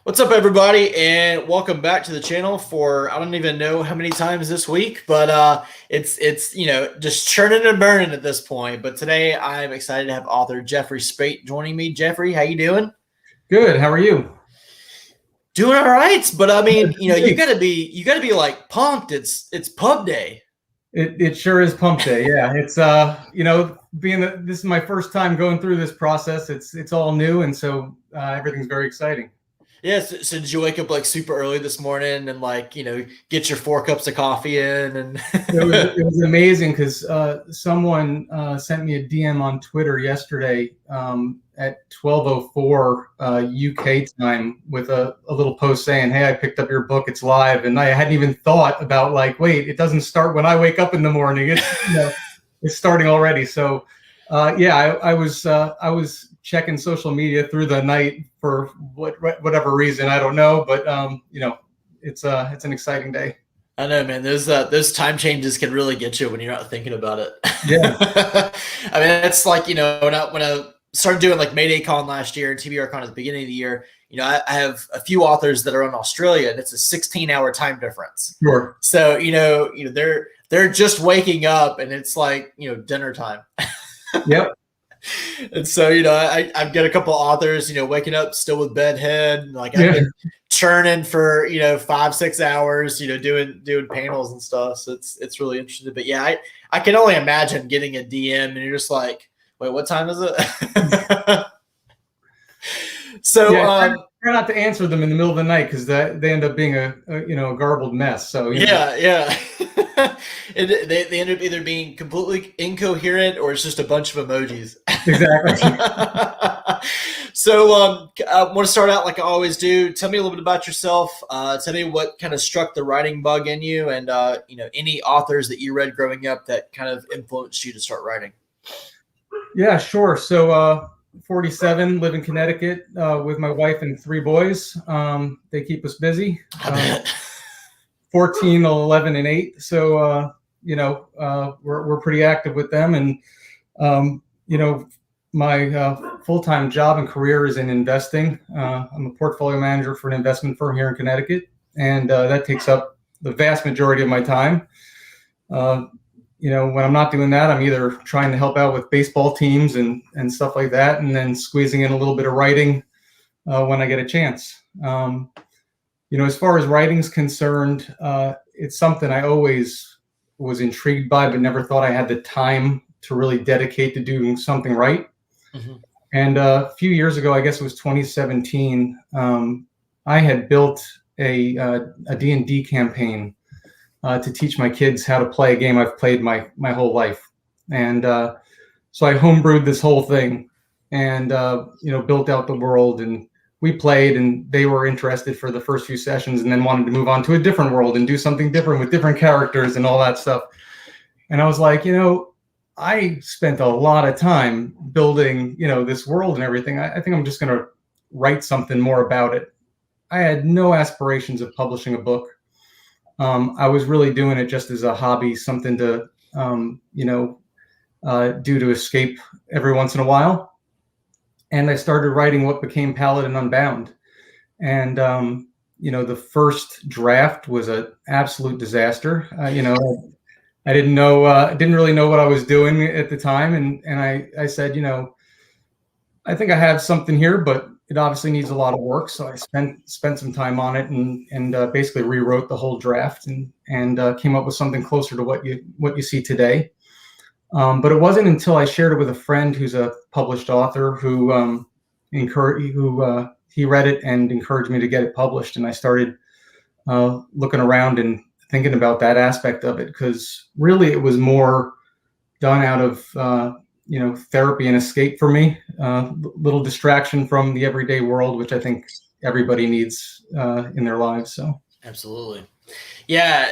What's up, everybody, and welcome back to the channel for I don't even know how many times this week, but it's just churning and burning at this point. But today I'm excited to have author Jeffrey Speight joining me. Jeffrey, how you doing? Good. How are you? Doing all right, but I mean, you gotta be like pumped. It's pub day. It sure is pump day. Yeah, it's being that this is my first time going through this process. It's all new, and so everything's very exciting. Yes. So did you wake up like super early this morning and get your 4 cups of coffee in and It was amazing because someone sent me a DM on Twitter yesterday at 12:04 UK time with a little post saying, "Hey, I picked up your book. It's live," and I hadn't even thought about wait, it doesn't start when I wake up in the morning. It's starting already. So I was checking social media through the night for whatever reason, I don't know, but it's an exciting day. I know, man. Those time changes can really get you when you're not thinking about it. Yeah. I mean, it's like when I started doing like Mayday Con last year and TBR Con at the beginning of the year. I have a few authors that are in Australia, and it's a 16-hour time difference. Sure. So they're just waking up, and it's like dinner time. Yep. And so, I've got a couple authors, waking up still with bedhead. Like I've been churning for, 5-6 hours, doing panels and stuff. So it's really interesting. But yeah, I can only imagine getting a DM and you're just like, wait, what time is it? So try not to answer them in the middle of the night because they end up being a garbled mess. So yeah. They end up either being completely incoherent or it's just a bunch of emojis. Exactly. So I want to start out like I always do. Tell me a little bit about yourself. Tell me what kind of struck the writing bug in you, and any authors that you read growing up that kind of influenced you to start writing. Yeah, sure. So 47, live in Connecticut with my wife and 3 boys. They keep us busy. 14, 11, and 8. So we're pretty active with them, and my full-time job and career is in investing. I'm a portfolio manager for an investment firm here in Connecticut, and that takes up the vast majority of my time. When I'm not doing that, I'm either trying to help out with baseball teams and stuff like that, and then squeezing in a little bit of writing when I get a chance. As far as writing's concerned, it's something I always was intrigued by, but never thought I had the time to really dedicate to doing something right. Mm-hmm. And a few years ago, I guess it was 2017, I had built a D&D campaign to teach my kids how to play a game I've played my whole life. And so I homebrewed this whole thing and, built out the world, and we played, and they were interested for the first few sessions and then wanted to move on to a different world and do something different with different characters and all that stuff. And I was like, I spent a lot of time building, this world and everything. I think I'm just going to write something more about it. I had no aspirations of publishing a book. I was really doing it just as a hobby, something to, do to escape every once in a while. And I started writing what became Paladin Unbound. And, the first draft was an absolute disaster. I didn't really know what I was doing at the time. And I said, I think I have something here, but it obviously needs a lot of work. So I spent some time on it and basically rewrote the whole draft and came up with something closer to what you see today. But it wasn't until I shared it with a friend who's a published author who he read it and encouraged me to get it published. And I started looking around and thinking about that aspect of it, because really it was more done out of therapy and escape for me, little distraction from the everyday world, which I think everybody needs in their lives. So absolutely. Yeah,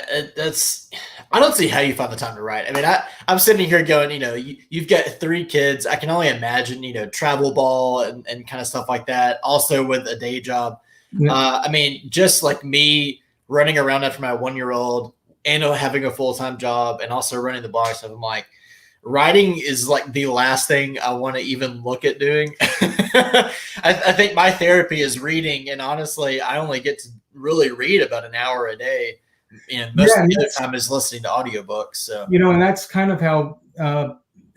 I don't see how you find the time to write. I mean, I'm sitting here going, you've got 3 kids. I can only imagine, travel ball and kind of stuff like that. Also with a day job. Yeah. I mean, just like me running around after my 1-year-old and having a full-time job and also running the blog stuff, I'm like, writing is like the last thing I want to even look at doing. I think my therapy is reading, and honestly, I only get to really read about an hour a day. And most of the other time is listening to audiobooks. So and that's kind of how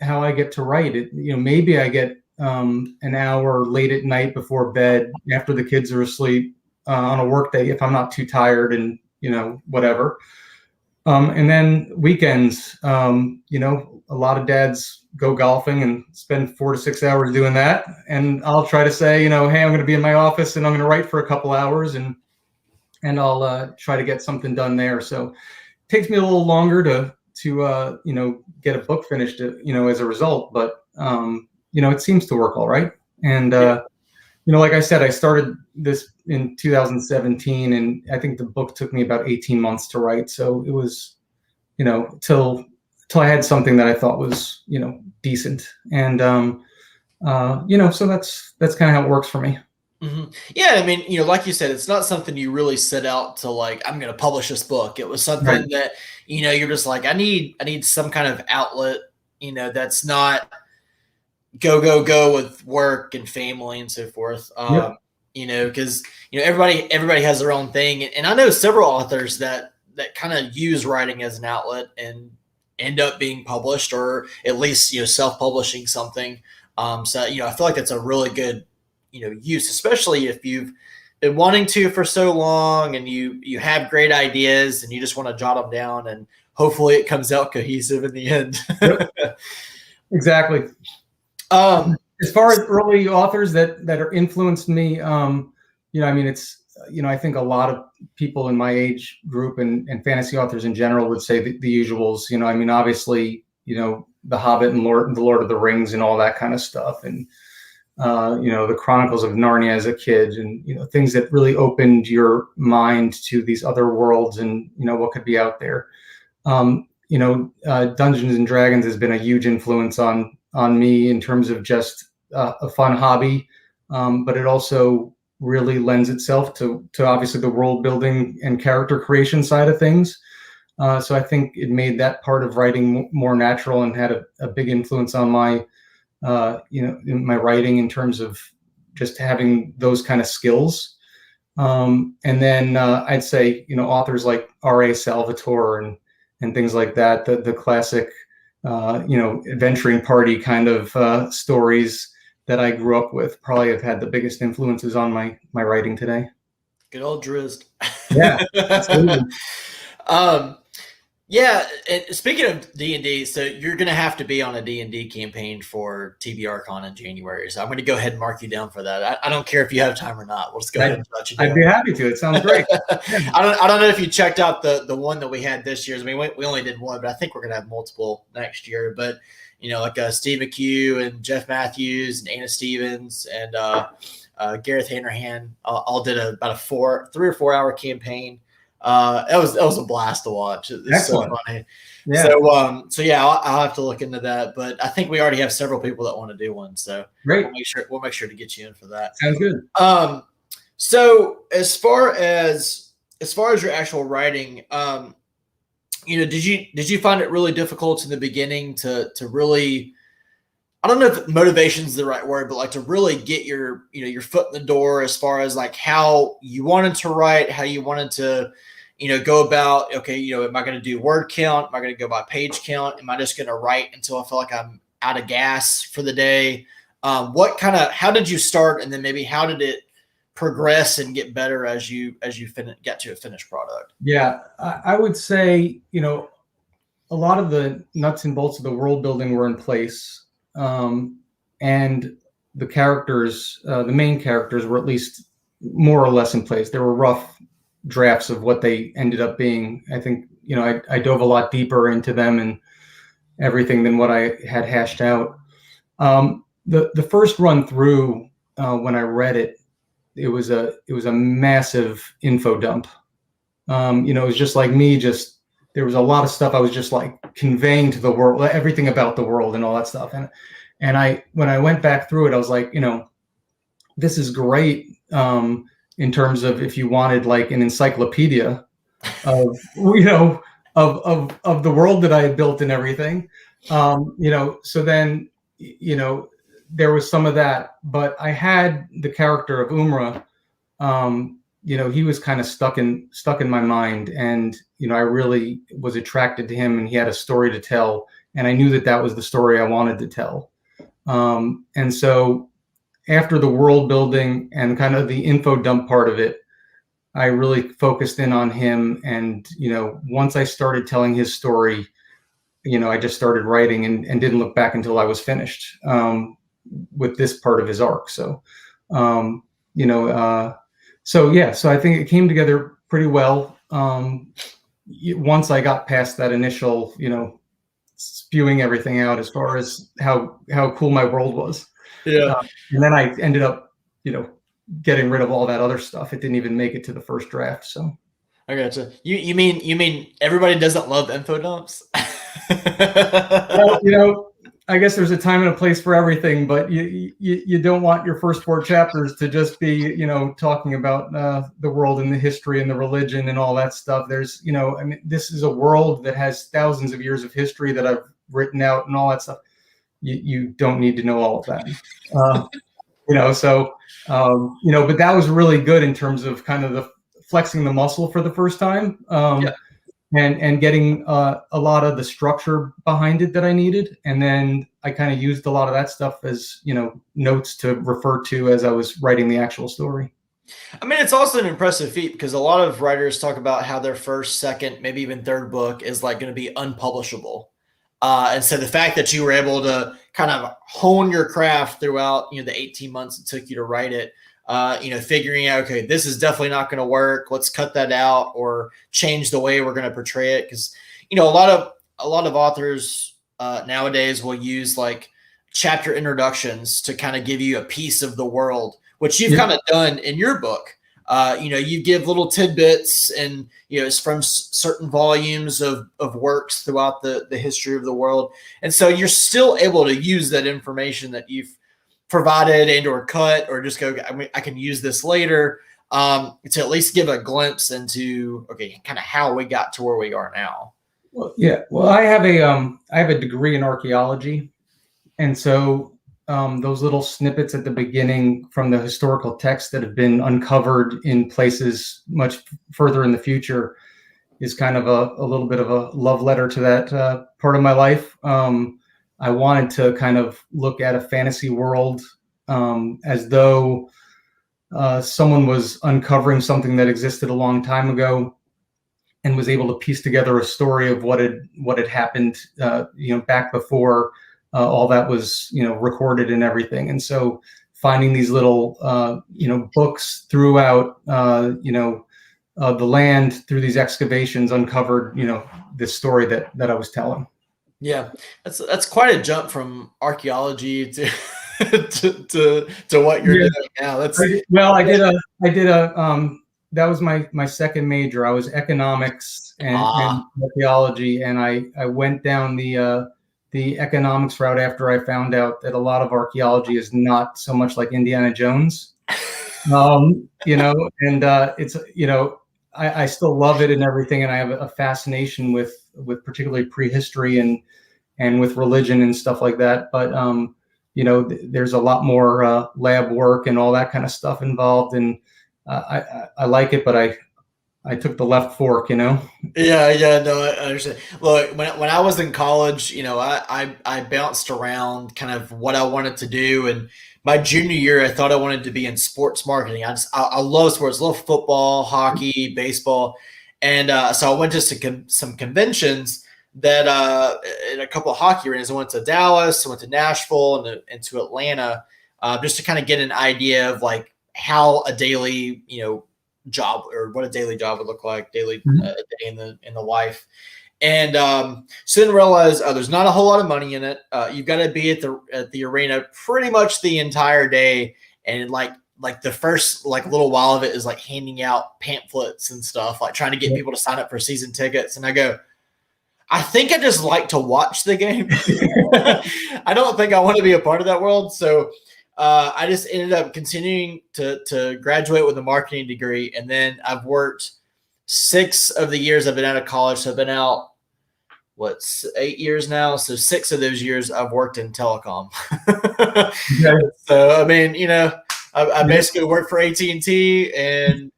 I get to write it. Maybe I get an hour late at night before bed after the kids are asleep on a work day if I'm not too tired and whatever. And then weekends, a lot of dads go golfing and spend 4 to 6 hours doing that. And I'll try to say, hey, I'm going to be in my office and I'm going to write for a couple hours and I'll try to get something done there. So it takes me a little longer to get a book finished, as a result. But, it seems to work all right. And, like I said, I started this in 2017, and I think the book took me about 18 months to write. So it was, till I had something that I thought was, decent. And, so that's kind of how it works for me. Mm-hmm. Yeah, I mean, like you said, it's not something you really set out to like, I'm going to publish this book. It was something that, you're just like, I need some kind of outlet, that's not go with work and family and so forth. Because everybody has their own thing, and I know several authors that kind of use writing as an outlet and end up being published, or at least self-publishing something. So I feel like that's a really good use, especially if you've been wanting to for so long and you have great ideas and you just want to jot them down, and hopefully it comes out cohesive in the end. Yep. Exactly. As far as early authors that are influenced me, it's, I think a lot of people in my age group and fantasy authors in general would say the usuals, obviously, The Hobbit and the Lord of the Rings and all that kind of stuff. And, the Chronicles of Narnia as a kid, and, things that really opened your mind to these other worlds and, what could be out there. Dungeons and Dragons has been a huge influence on me in terms of just a fun hobby, but it also really lends itself to obviously the world building and character creation side of things. So I think it made that part of writing more natural and had a big influence on my, in my writing in terms of just having those kind of skills. And then I'd say, authors like R.A. Salvatore and things like that, the classic, adventuring party kind of stories that I grew up with probably have had the biggest influences on my writing today. Good old Drizzt. Yeah, absolutely. Yeah, and speaking of D&D, so you're going to have to be on a D&D campaign for TBRCon in January. So I'm going to go ahead and mark you down for that. I don't care if you have time or not. We'll just go ahead and touch you down. I'd be happy to. It sounds great. I don't know if you checked out the one that we had this year. I mean, we only did one, but I think we're going to have multiple next year. But, like Steve McHugh and Jeff Matthews and Anna Stevens and Gareth Hanrahan all did about a 3 or 4 hour campaign. It was a blast to watch. It's so funny. Yeah. So yeah, I'll have to look into that. But I think we already have several people that want to do one. So great. We'll make sure to get you in for that. Sounds good. So as far as your actual writing, did you find it really difficult in the beginning to really, I don't know if motivation is the right word, but like to really get your foot in the door as far as like how you wanted to write, how you wanted to, go about, okay, am I going to do word count? Am I going to go by page count? Am I just going to write until I feel like I'm out of gas for the day? How did you start? And then maybe how did it progress and get better as you get to a finished product? Yeah, I would say, a lot of the nuts and bolts of the world building were in place. And the characters, the main characters were at least more or less in place. There were rough drafts of what they ended up being. I think, I dove a lot deeper into them and everything than what I had hashed out. The first run through, when I read it, it was a massive info dump. It was just like me, there was a lot of stuff I was just like conveying to the world, everything about the world and all that stuff. And when I went back through it, I was like, this is great. In terms of if you wanted like an encyclopedia of, of the world that I had built and everything. So then, there was some of that, but I had the character of Umra. He was kind of stuck in my mind, and I really was attracted to him, and he had a story to tell, and I knew that was the story I wanted to tell. And so after the world building and kind of the info dump part of it, I really focused in on him. And, once I started telling his story, I just started writing and didn't look back until I was finished with this part of his arc. So, so I think it came together pretty well. Once I got past that initial, spewing everything out as far as how cool my world was. Yeah. And then I ended up, getting rid of all that other stuff. It didn't even make it to the first draft. So I gotcha. You mean everybody doesn't love info dumps? Well, I guess there's a time and a place for everything, but you don't want your first 4 chapters to just be, talking about the world and the history and the religion and all that stuff. There's, this is a world that has thousands of years of history that I've written out and all that stuff. You don't need to know all of that. But that was really good in terms of kind of the flexing the muscle for the first time. And getting a lot of the structure behind it that I needed. And then I kind of used a lot of that stuff as, notes to refer to as I was writing the actual story. I mean, it's also an impressive feat because a lot of writers talk about how their first, second, maybe even third book is like going to be unpublishable. And so the fact that you were able to kind of hone your craft throughout, the 18 months it took you to write it, figuring out, okay, this is definitely not going to work. Let's cut that out or change the way we're going to portray it. Because, a lot of authors nowadays will use like chapter introductions to kind of give you a piece of the world, which you've kind of done in your book. You give little tidbits and, it's from certain volumes of works throughout the history of the world. And so you're still able to use that information that you've provided and or cut or just go, I can use this later to at least give a glimpse into, okay, kind of how we got to where we are now. Well, yeah. Well, I have a degree in archaeology. And so those little snippets at the beginning from the historical texts that have been uncovered in places much further in the future is kind of a little bit of a love letter to that part of my life. I wanted to kind of look at a fantasy world as though someone was uncovering something that existed a long time ago and was able to piece together a story of what had happened, back before all that was, recorded and everything. And so finding these little, books throughout, the land through these excavations uncovered, this story that I was telling. Yeah, that's quite a jump from archaeology to to what you're doing now. I did a that was my second major. I was economics and archaeology, and I went down the economics route after I found out that a lot of archaeology is not so much like Indiana Jones. It's I still love it and everything, and I have a fascination with particularly prehistory and with religion and stuff like that. But there's a lot more lab work and all that kind of stuff involved, and I like it, but I took the left fork, Yeah, no, I understand. Look, when I was in college, I bounced around kind of what I wanted to do, and my junior year, I thought I wanted to be in sports marketing. I love sports, love football, hockey, baseball, and so I went to some conventions that in a couple of hockey arenas. I went to Dallas, I went to Nashville, and to Atlanta, just to kind of get an idea of like how a daily, job or what a daily job would look like, day in the life. And so then realize there's not a whole lot of money in it. You've got to be at the arena pretty much the entire day, and like the first little while of it is like handing out pamphlets and stuff, like trying to get people to sign up for season tickets. And I go, I think I just like to watch the game. I don't think I want to be a part of that world. So I just ended up continuing to graduate with a marketing degree. And then I've worked 6 of the years I've been out of college. So I've been out what's 8 years now. So 6 of those years I've worked in telecom. Yeah. So, I mean, I basically work for AT&T, and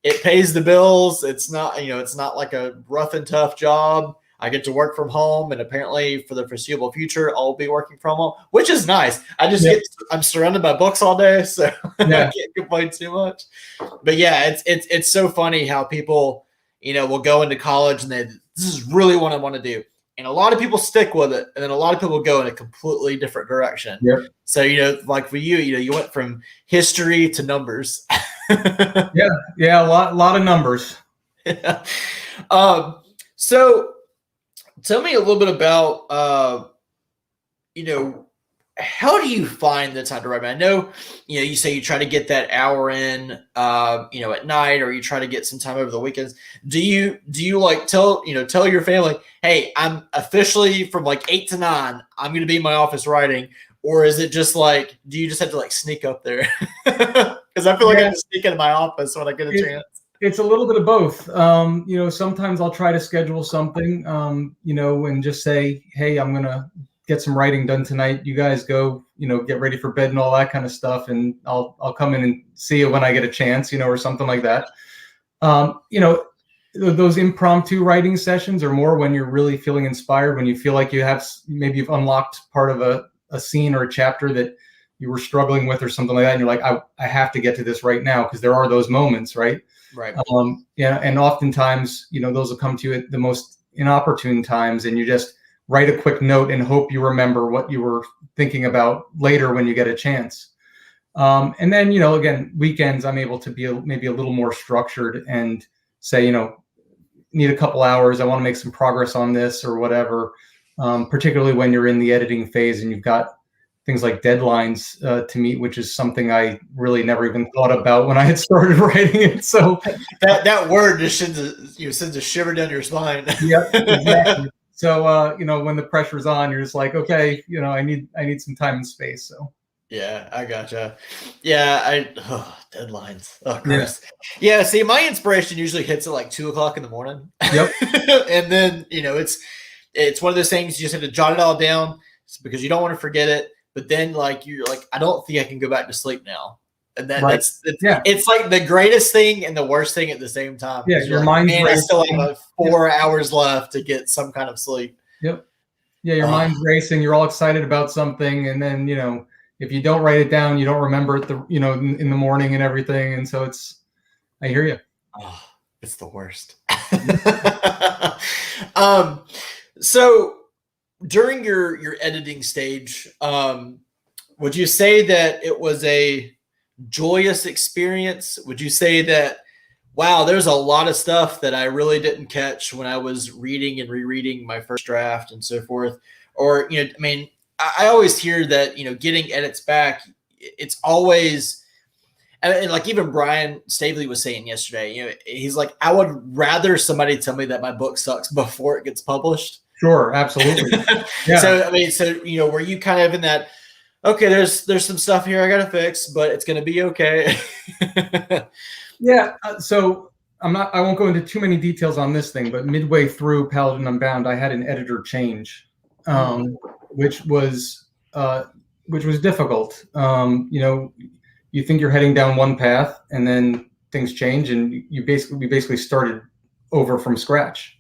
it pays the bills. It's not, it's not like a rough and tough job. I get to work from home, and apparently for the foreseeable future, I'll be working from home, which is nice. I'm surrounded by books all day, so I can't complain too much. But yeah, it's so funny how people, will go into college and this is really what I want to do. And a lot of people stick with it, and then a lot of people go in a completely different direction. Yep. So, like for you, you went from history to numbers. Yeah, a lot of numbers. Yeah. So tell me a little bit about, how do you find the time to write? I know, you say you try to get that hour in, at night, or you try to get some time over the weekends. Do you like tell your family, hey, I'm officially from like 8 to 9, I'm going to be in my office writing? Or is it just like, do you just have to like sneak up there? Because I feel like I have to sneak into my office when I get a chance. It's a little bit of both. Sometimes I'll try to schedule something, and just say, hey, I'm going to get some writing done tonight. You guys go, get ready for bed and all that kind of stuff. And I'll come in and see you when I get a chance, or something like that. Those impromptu writing sessions are more when you're really feeling inspired, when you feel like you've unlocked part of a scene or a chapter that you were struggling with or something like that. And you're like, I have to get to this right now, because there are those moments, right? Right. And oftentimes, those will come to you at the most inopportune times, and you just write a quick note and hope you remember what you were thinking about later when you get a chance. And then, again, weekends, I'm able to be maybe a little more structured and say, need a couple hours. I want to make some progress on this or whatever. Particularly when you're in the editing phase and you've got things like deadlines to meet, which is something I really never even thought about when I had started writing it. So that word just sends a shiver down your spine. Yeah, exactly. So when the pressure's on, you're just like, okay, I need some time and space. So yeah, I gotcha. Yeah, deadlines. Oh, gross. Yeah. See, my inspiration usually hits at like 2:00 in the morning. Yep. And then it's one of those things you just have to jot it all down because you don't want to forget it. But then you're like, I don't think I can go back to sleep now. And it's like the greatest thing and the worst thing at the same time. Yeah, your mind's racing. I still have like 4 hours left to get some kind of sleep. Yep. Yeah, your mind's racing. You're all excited about something, and then if you don't write it down, you don't remember it. In the morning and everything, and so I hear you. Oh, it's the worst. So during your editing stage, would you say that it was a joyous experience? Would you say that, wow, there's a lot of stuff that I really didn't catch when I was reading and rereading my first draft and so forth? Or, I always hear that, getting edits back, it's always, and like even Brian Stavely was saying yesterday, he's like, I would rather somebody tell me that my book sucks before it gets published. Sure, absolutely. Yeah. So were you kind of in that, okay, there's some stuff here I got to fix, but it's going to be okay? Yeah. So I won't go into too many details on this thing, but midway through Paladin Unbound, I had an editor change, which was difficult. You think you're heading down one path, and then things change, and we basically started over from scratch.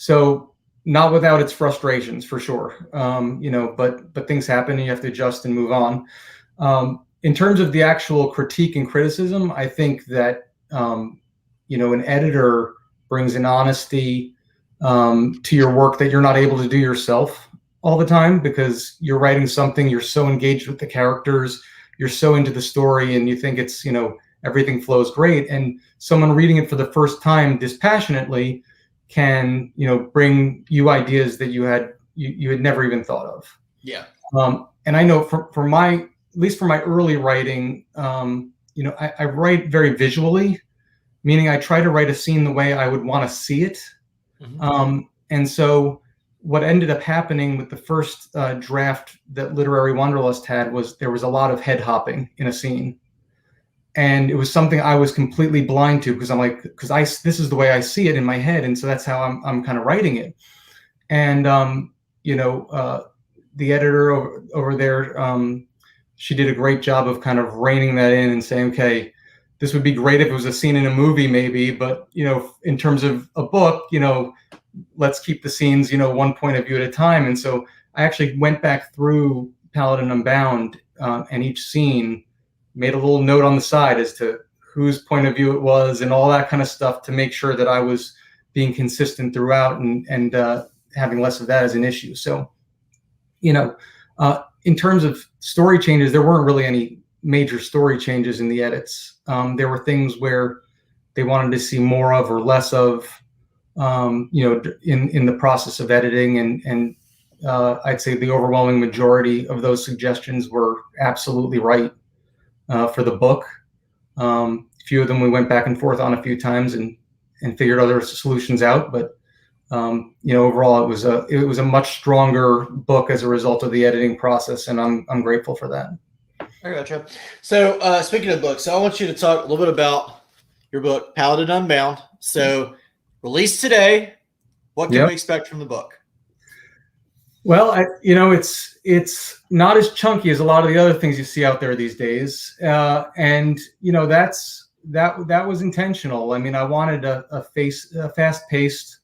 So not without its frustrations, for sure. But things happen, and you have to adjust and move on. In terms of the actual critique and criticism, I think that an editor brings an honesty to your work that you're not able to do yourself all the time, because you're writing something, you're so engaged with the characters, you're so into the story, and you think it's, everything flows great. And someone reading it for the first time dispassionately can, bring you ideas that you had never even thought of. Yeah. And I know at least for my early writing, I write very visually, meaning I try to write a scene the way I would want to see it. Mm-hmm. And so what ended up happening with the first draft that Literary Wanderlust had was there was a lot of head hopping in a scene. and it was something I was completely blind to, because I'm like, this is the way I see it in my head, and so that's how I'm kind of writing it. And the editor over there, she did a great job of kind of reining that in and saying, okay, this would be great if it was a scene in a movie, maybe, but in terms of a book, let's keep the scenes, one point of view at a time. And so I actually went back through Paladin Unbound, and each scene made a little note on the side as to whose point of view it was and all that kind of stuff, to make sure that I was being consistent throughout and having less of that as an issue. So, in terms of story changes, there weren't really any major story changes in the edits. There were things where they wanted to see more of or less of, in the process of editing, and I'd say the overwhelming majority of those suggestions were absolutely right for the book. A few of them we went back and forth on a few times and figured other solutions out, but overall it was a much stronger book as a result of the editing process, and I'm grateful for that. I gotcha. So speaking of books, I want you to talk a little bit about your book, Paladin Unbound. So released today. What can we expect from the book? Well, it's not as chunky as a lot of the other things you see out there these days, and that was intentional. I mean, I wanted a fast-paced,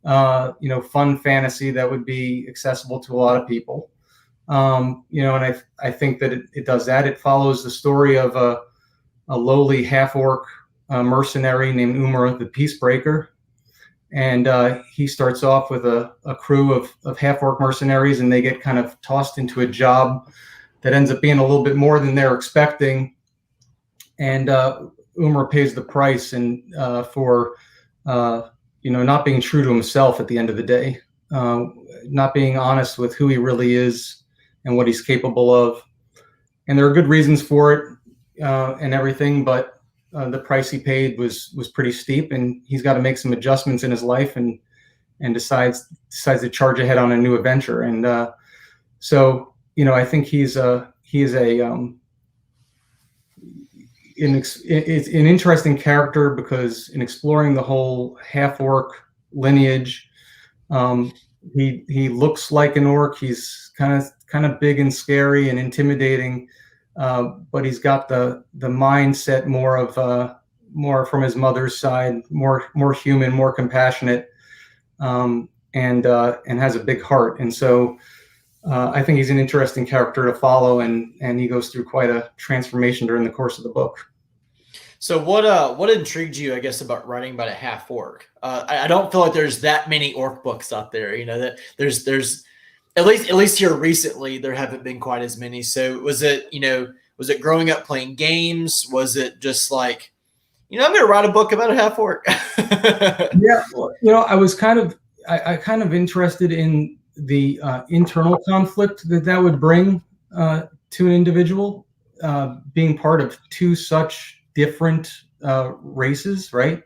fun fantasy that would be accessible to a lot of people. And I think that it does that. It follows the story of a lowly half-orc mercenary named Umra the Peacebreaker. And he starts off with a crew of half-orc mercenaries, and they get kind of tossed into a job that ends up being a little bit more than they're expecting. And Umra pays the price for not being true to himself at the end of the day, not being honest with who he really is and what he's capable of. And there are good reasons for it and everything, but the price he paid was pretty steep, and he's got to make some adjustments in his life and decides to charge ahead on a new adventure. And so I think it's an interesting character, because in exploring the whole half-orc lineage, he looks like an orc. He's kind of big and scary and intimidating, but he's got the mindset more from his mother's side, more human, more compassionate, and has a big heart. And so I think he's an interesting character to follow, and he goes through quite a transformation during the course of the book. So what intrigued you, I guess, about writing about a half orc? I don't feel like there's that many orc books out there. That there's at least here recently there haven't been quite as many. So was it growing up playing games? Was it just like, I'm going to write a book about a half orc? Yeah, I was kind of interested in the internal conflict that would bring to an individual, being part of two such different races, right?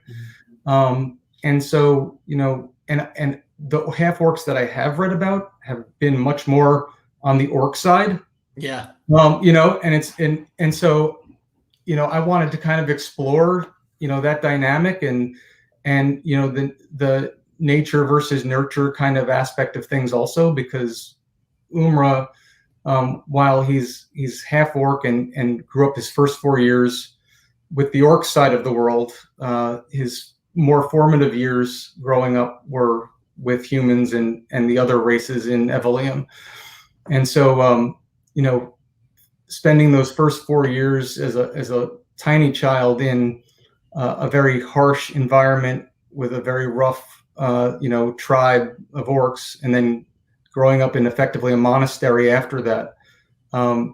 Mm-hmm. And so, and the half orcs that I have read about have been much more on the orc side. Yeah. And so, I wanted to kind of explore, that dynamic and the nature versus nurture kind of aspect of things also, because Umra, while he's half orc and grew up his first 4 years with the orc side of the world, his more formative years growing up were with humans and the other races in Evelium. And so, spending those first 4 years as a tiny child in a very harsh environment with a very rough, tribe of orcs, and then growing up in effectively a monastery after that,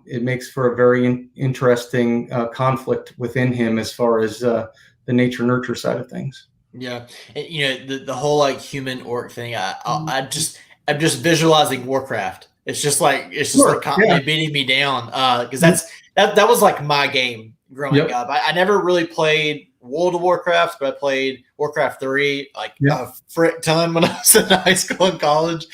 it makes for a very interesting conflict within him as far as the nature nurture side of things. Yeah, the whole like human orc thing. I'm just visualizing Warcraft. It's just like constantly beating me down, because that was like my game growing up. I never really played World of Warcraft, but I played Warcraft 3 a frick ton when I was in high school and college.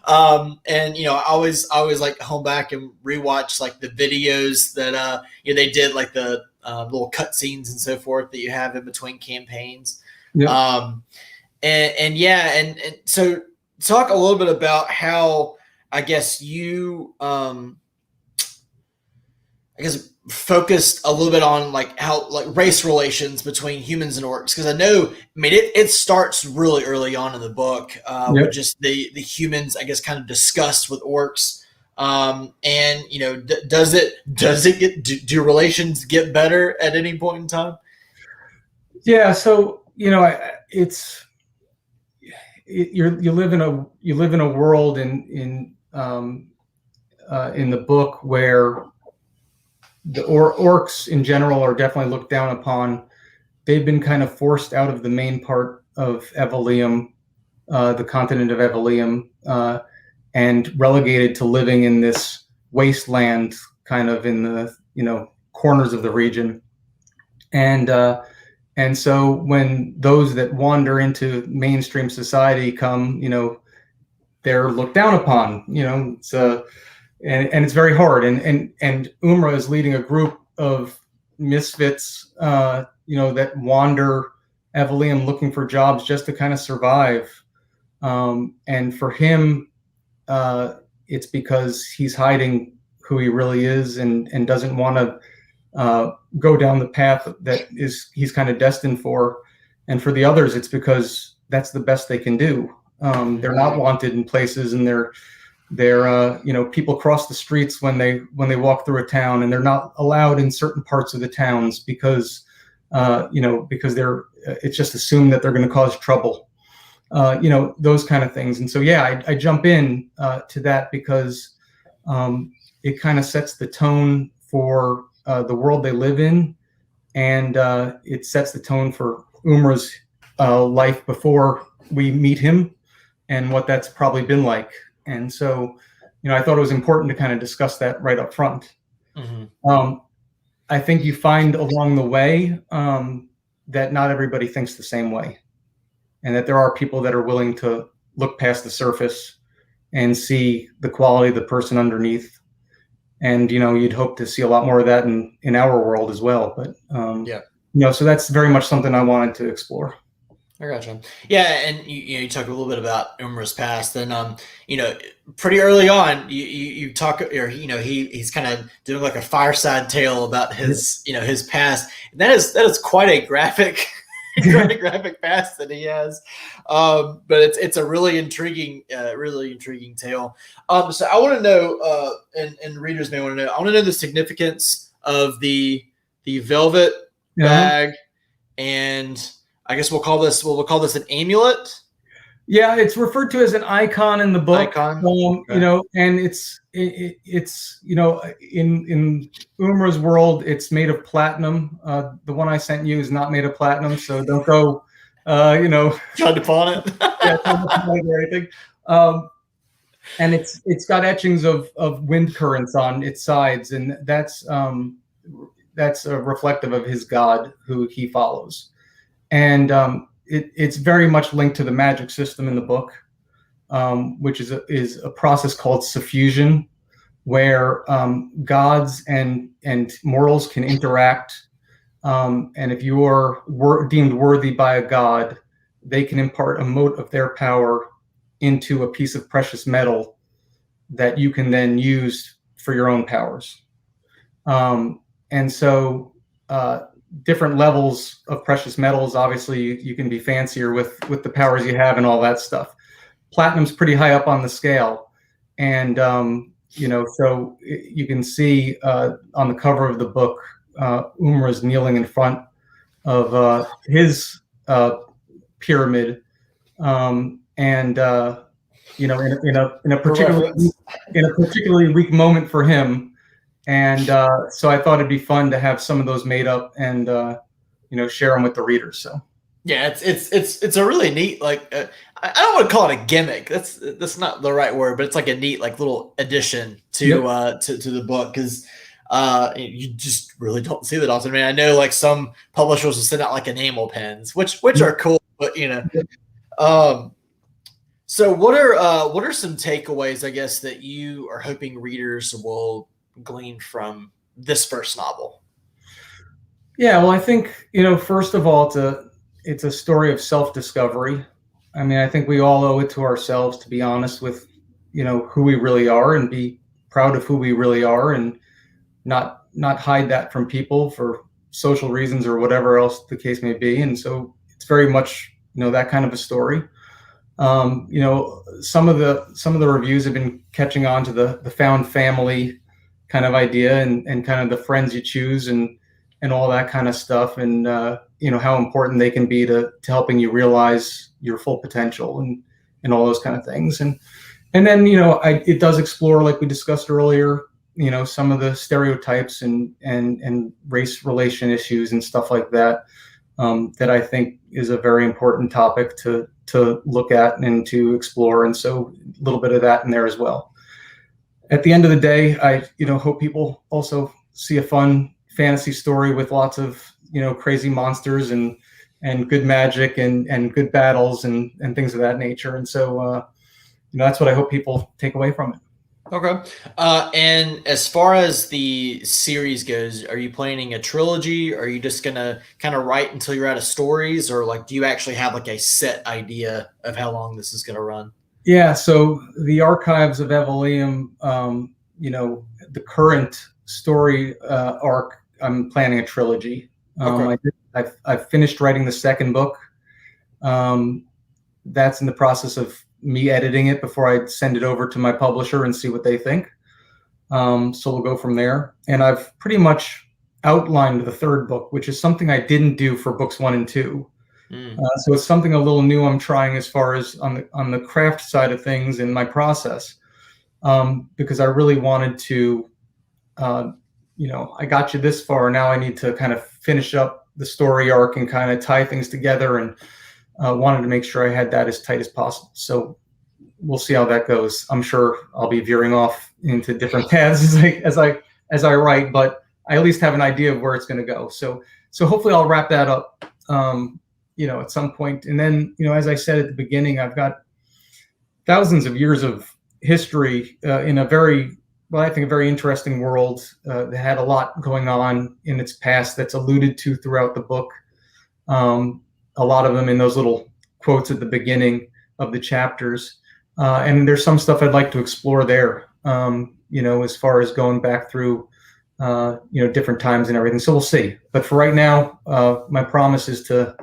And I always like home back and rewatch like the videos that they did, like the little cutscenes and so forth that you have in between campaigns. Yep. And so talk a little bit about how, I guess you, focused a little bit on like how like race relations between humans and orcs, because I know, it starts really early on in the book with just the humans, I guess, kind of discussed with orcs, and do relations get better at any point in time? Yeah, so you live in a world in the book where the orcs in general are definitely looked down upon. They've been kind of forced out of the main part of Evelium, the continent of Evelium, and relegated to living in this wasteland, kind of in the corners of the region. And so when those that wander into mainstream society come, they're looked down upon. And it's very hard. And Umra is leading a group of misfits, that wander Evelium looking for jobs just to kind of survive. And for him, it's because he's hiding who he really is and doesn't want to go down the path that he's kind of destined for. And for the others, it's because that's the best they can do. They're not wanted in places, and they're people cross the streets when they walk through a town, and they're not allowed in certain parts of the towns because they're it's just assumed that they're going to cause trouble, those kind of things. And so I jump in to that because it kind of sets the tone for the world they live in, and it sets the tone for Umra's life before we meet him and what that's probably been like. And so, I thought it was important to kind of discuss that right up front. Mm-hmm. I think you find along the way that not everybody thinks the same way, and that there are people that are willing to look past the surface and see the quality of the person underneath. And, you'd hope to see a lot more of that in our world as well. But, so that's very much something I wanted to explore. I gotcha. Yeah, and you talk a little bit about Umra's past, and pretty early on, you talk, or he's kind of doing like a fireside tale about his his past. And that is quite a graphic, graphic past that he has. But it's a really intriguing tale. So I want to know, and readers may want to know. I want to know the significance of the velvet bag, and I guess we'll call this an amulet. Yeah, it's referred to as an icon in the book. Icon. And it's in Umra's world, it's made of platinum. The one I sent you is not made of platinum, so don't go try to pawn it. or anything. And it's got etchings of wind currents on its sides, and that's reflective of his god who he follows. And it's very much linked to the magic system in the book, which is a process called suffusion, where gods and mortals can interact. And if you are deemed worthy by a god, they can impart a mote of their power into a piece of precious metal that you can then use for your own powers. And so different levels of precious metals, obviously you can be fancier with the powers you have and all that stuff. Platinum's pretty high up on the scale. And, so you can see on the cover of the book, Umra's kneeling in front of his pyramid. In a particularly weak moment for him. And so I thought it'd be fun to have some of those made up and share them with the readers. So yeah, it's a really neat, like I don't want to call it a gimmick. That's not the right word, but it's like a neat like little addition to the book, because you just really don't see that often. I mean, I know like some publishers will send out like enamel pens, which are cool, but So what are some takeaways, I guess, that you are hoping readers will glean from this first novel? Yeah, well, I think, first of all, it's a story of self-discovery. I mean, I think we all owe it to ourselves to be honest with, who we really are and be proud of who we really are, and not hide that from people for social reasons or whatever else the case may be. And so it's very much, that kind of a story. Some of the reviews have been catching on to the found family kind of idea, and kind of the friends you choose, and all that kind of stuff, and how important they can be to helping you realize your full potential, and all those kind of things. And then it does explore, like we discussed earlier, some of the stereotypes and race relation issues and stuff like that, that I think is a very important topic to look at and to explore. And so a little bit of that in there as well. At the end of the day, I hope people also see a fun fantasy story with lots of crazy monsters and good magic and good battles and things of that nature. And so that's what I hope people take away from it. Okay. And as far as the series goes, are you planning a trilogy? Or are you just gonna kind of write until you're out of stories, or like do you actually have like a set idea of how long this is gonna run? Yeah. So the Archives of Evelium, the current story arc, I'm planning a trilogy. Okay. I've finished writing the second book. That's in the process of me editing it before I send it over to my publisher and see what they think. So we'll go from there. And I've pretty much outlined the third book, which is something I didn't do for books 1 and 2. So it's something a little new I'm trying as far as on the craft side of things in my process, because I really wanted to, I got you this far. Now I need to kind of finish up the story arc and kind of tie things together, and wanted to make sure I had that as tight as possible. So we'll see how that goes. I'm sure I'll be veering off into different paths as I write, but I at least have an idea of where it's going to go. So hopefully I'll wrap that up, at some point. And then, as I said at the beginning, I've got thousands of years of history in a very interesting world that had a lot going on in its past that's alluded to throughout the book. A lot of them in those little quotes at the beginning of the chapters. And there's some stuff I'd like to explore there, as far as going back through, different times and everything. So we'll see. But for right now, my promise is to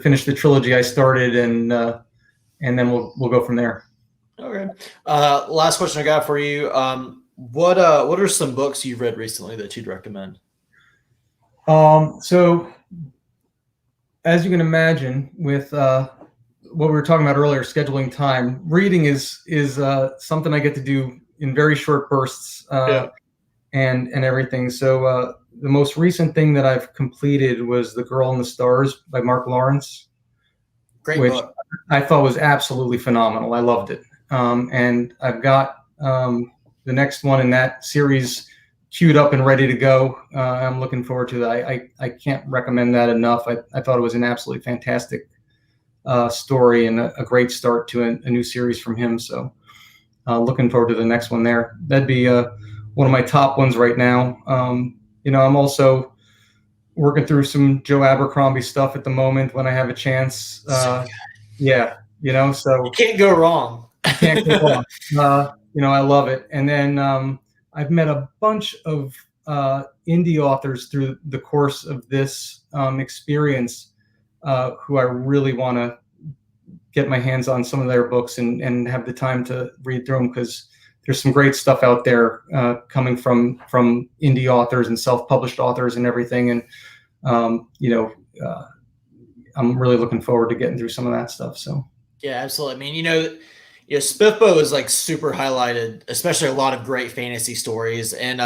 finish the trilogy I started, and then we'll go from there. Okay. Last question I got for you. What are some books you've read recently that you'd recommend? So as you can imagine, with what we were talking about earlier, scheduling time, reading is something I get to do in very short bursts, and everything. So the most recent thing that I've completed was The Girl in the Stars by Mark Lawrence. Great which book. I thought was absolutely phenomenal. I loved it. And I've got the next one in that series queued up and ready to go. I'm looking forward to that. I can't recommend that enough. I thought it was an absolutely fantastic story, and a great start to a new series from him. So looking forward to the next one there. That'd be one of my top ones right now. I'm also working through some Joe Abercrombie stuff at the moment when I have a chance. So you can't go wrong. Can't go wrong. I love it. And then I've met a bunch of indie authors through the course of this experience who I really want to get my hands on some of their books and have the time to read through them, because there's some great stuff out there coming from indie authors and self-published authors and everything. And, I'm really looking forward to getting through some of that stuff. So. Yeah, absolutely. I mean, Spiffbo is like super highlighted, especially a lot of great fantasy stories. And,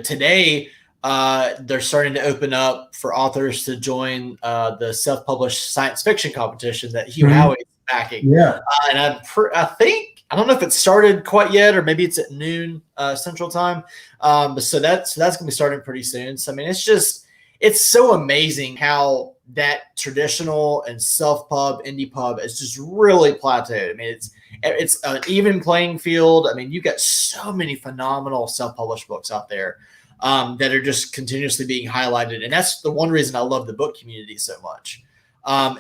today they're starting to open up for authors to join the self-published science fiction competition that Hugh Howey is backing. Yeah. And I think, I don't know if it started quite yet, or maybe it's at noon Central Time. But so that's going to be starting pretty soon. So, I mean, it's so amazing how that traditional and self-pub, indie pub is just really plateaued. I mean, it's an even playing field. I mean, you got so many phenomenal self-published books out there. that are just continuously being highlighted. And that's the one reason I love the book community so much,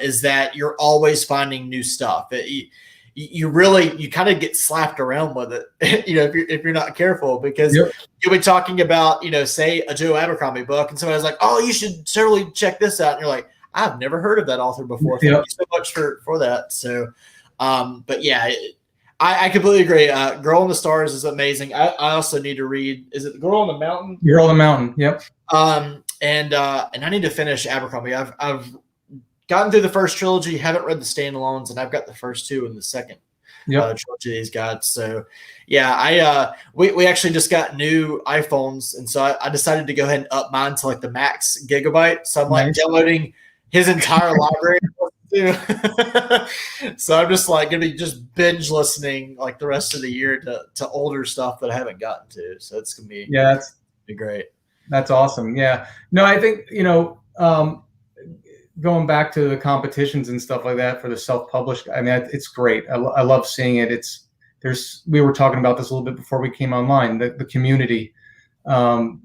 is that you're always finding new stuff. You kind of get slapped around with it, if you're not careful, because you'll be talking about, say a Joe Abercrombie book, and somebody's like, oh, you should totally check this out. And you're like, I've never heard of that author before. Thank you so much for that. So, but yeah, I completely agree. Girl in the Stars is amazing. I also need to read, is it Girl on the Mountain? Girl on the Mountain. Yep. And I need to finish Abercrombie. I've gotten through the first trilogy, haven't read the standalones, and I've got the first two in the second trilogy he's got. So yeah, we actually just got new iPhones, and so I decided to go ahead and up mine to like the max gigabyte. So I'm like downloading his entire library. So I'm just like gonna be just binge listening like the rest of the year to older stuff that I haven't gotten to. So it's gonna be be great. That's awesome. Yeah. No, I think going back to the competitions and stuff like that for the self-published, I mean, it's great. I love seeing it. We were talking about this a little bit before we came online. The community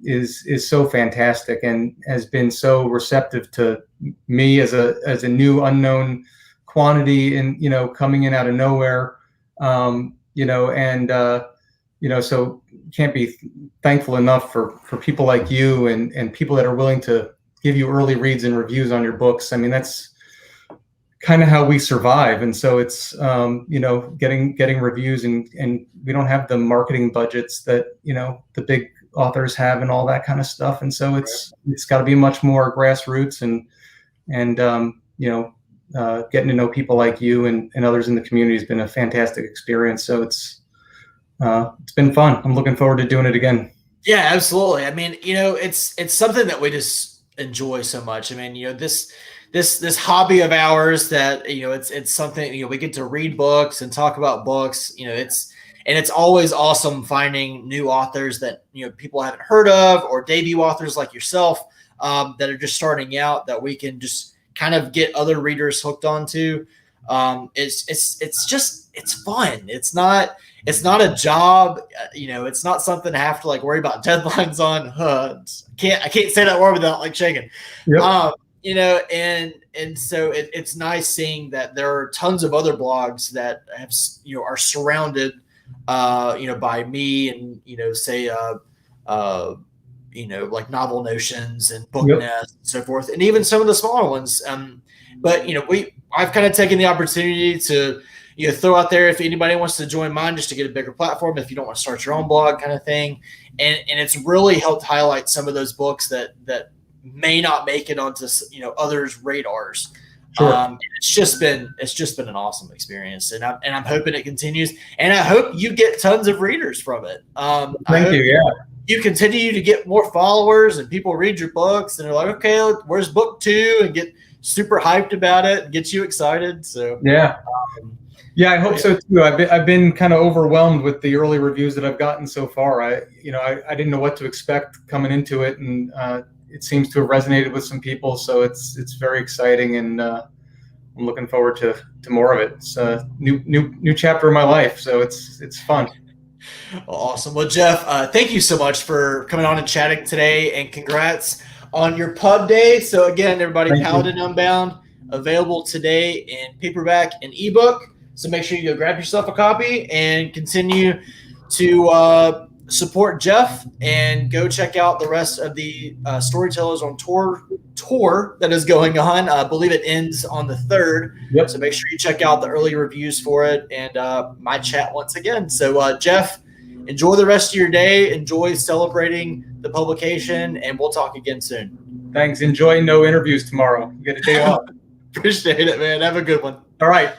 is so fantastic and has been so receptive to me as a new unknown quantity, and coming in out of nowhere, so can't be thankful enough for people like you and people that are willing to give you early reads and reviews on your books. I mean, that's kind of how we survive. And so it's, getting reviews, and we don't have the marketing budgets that, the big authors have and all that kind of stuff. And so it's got to be much more grassroots and getting to know people like you and others in the community has been a fantastic experience. So it's been fun. I'm looking forward to doing it again. Yeah, absolutely. I mean, it's something that we just enjoy so much. I mean, this hobby of ours that, it's something, we get to read books and talk about books, it's always awesome finding new authors that, people haven't heard of, or debut authors like yourself, that are just starting out, that we can just kind of get other readers hooked onto. It's fun. It's not a job, it's not something I have to like worry about deadlines on. I can't say that word without like shaking. And so it's nice seeing that there are tons of other blogs that have, are surrounded, by me and, say, like Novel Notions and Book Nest and so forth, and even some of the smaller ones. But I've kind of taken the opportunity to, throw out there if anybody wants to join mine, just to get a bigger platform, if you don't want to start your own blog kind of thing. And it's really helped highlight some of those books that may not make it onto, others' radars. Sure. It's just been an awesome experience, and I'm hoping it continues, and I hope you get tons of readers from it. Thank you. Yeah. You continue to get more followers, and people read your books and they're like, okay, where's book 2, and get super hyped about it and get you excited. So yeah. I hope so too. I've been kind of overwhelmed with the early reviews that I've gotten so far. I didn't know what to expect coming into it, and it seems to have resonated with some people. So it's very exciting, and I'm looking forward to more of it. It's a new chapter of my life, so it's fun. Awesome. Well, Jeff, thank you so much for coming on and chatting today, and congrats on your pub day. So again, everybody, Paladin Unbound available today in paperback and ebook. So make sure you go grab yourself a copy and continue to support Jeff, and go check out the rest of the Storytellers on tour that is going on. I believe it ends on the 3rd. Yep. So make sure you check out the early reviews for it, and my chat once again. So Jeff, enjoy the rest of your day. Enjoy celebrating the publication, and we'll talk again soon. Thanks. Enjoy no interviews tomorrow. You get a day off. Appreciate it, man. Have a good one. All right.